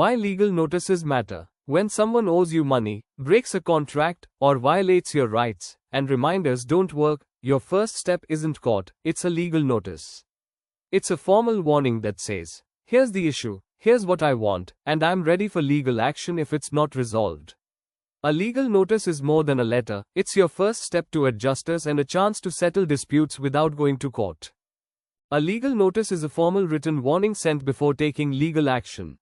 Why legal notices matter. When someone owes you money, breaks a contract, or violates your rights, and reminders don't work, your first step isn't court, it's a legal notice. It's a formal warning that says, here's the issue, here's what I want, and I'm ready for legal action if it's not resolved. A legal notice is more than a letter, it's your first step toward justice and a chance to settle disputes without going to court. A legal notice is a formal written warning sent before taking legal action.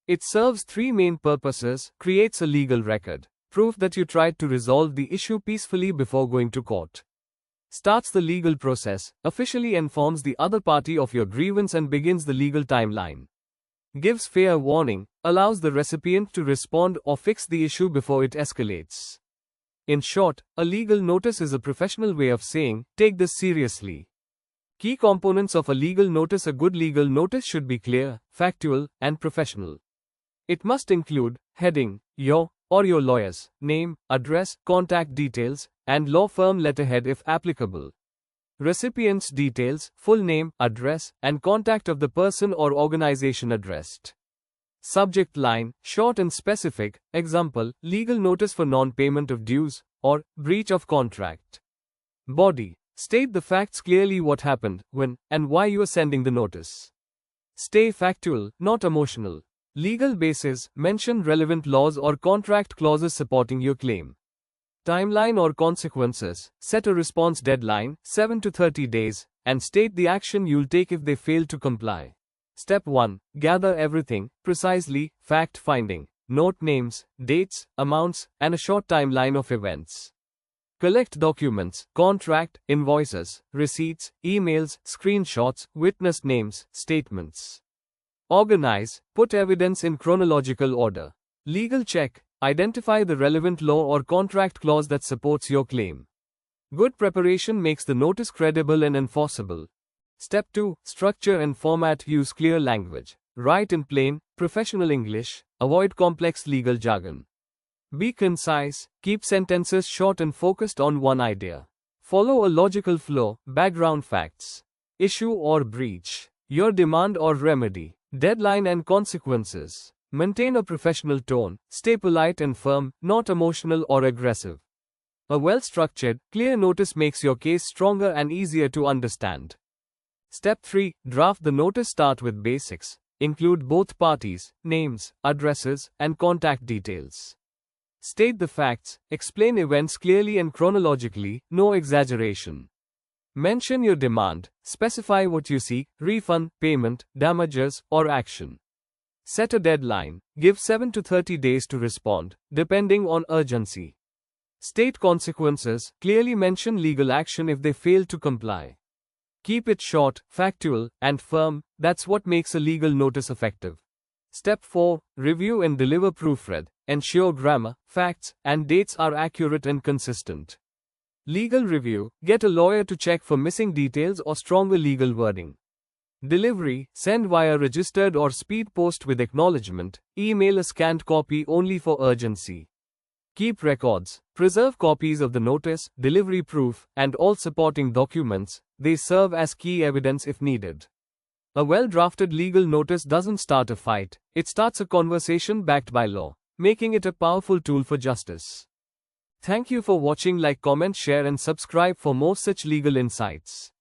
It serves three main purposes: creates a legal record, proof that you tried to resolve the issue peacefully before going to court. Starts the legal process, officially informs the other party of your grievance and begins the legal timeline. Gives fair warning, allows the recipient to respond or fix the issue before it escalates. In short, a legal notice is a professional way of saying, take this seriously. Key components of a legal notice. A good legal notice should be clear, factual, and professional. It must include heading, your or your lawyer's name, address, contact details, and law firm letterhead if applicable. Recipient's details, full name, address, and contact of the person or organization addressed. Subject line, short and specific, example, legal notice for non-payment of dues, or breach of contract. Body, state the facts clearly: what happened, when, and why you are sending the notice. Stay factual, not emotional. Legal basis, mention relevant laws or contract clauses supporting your claim. Timeline or consequences, set a response deadline, 7 to 30 days, and state the action you'll take if they fail to comply. Step 1. Gather everything, precisely, fact-finding. Note names, dates, amounts, and a short timeline of events. Collect documents, contract, invoices, receipts, emails, screenshots, witness names, statements. Organize, put evidence in chronological order. Legal check, identify the relevant law or contract clause that supports your claim. Good preparation makes the notice credible and enforceable. Step 2. Structure and format. Use clear language. Write in plain, professional English. Avoid complex legal jargon. Be concise, keep sentences short and focused on one idea. Follow a logical flow, background facts. Issue or breach. Your demand or remedy. Deadline and consequences. Maintain a professional tone, stay polite and firm, not emotional or aggressive. A well-structured, clear notice makes your case stronger and easier to understand. Step 3. Draft the notice. Start with basics. Include both parties, names, addresses, and contact details. State the facts, explain events clearly and chronologically, no exaggeration. Mention your demand, specify what you seek: refund, payment, damages, or action. Set a deadline, give 7 to 30 days to respond, depending on urgency. State consequences, clearly mention legal action if they fail to comply. Keep it short, factual, and firm. That's what makes a legal notice effective. Step 4. Review and deliver. Proofread. Ensure grammar, facts, and dates are accurate and consistent. Legal review, get a lawyer to check for missing details or stronger legal wording. Delivery, send via registered or speed post with acknowledgement. Email a scanned copy only for urgency. Keep records, preserve copies of the notice, delivery proof, and all supporting documents. They serve as key evidence if needed. A well-drafted legal notice doesn't start a fight, it starts a conversation backed by law, making it a powerful tool for justice. Thank you for watching. Like, comment, share, and subscribe for more such legal insights.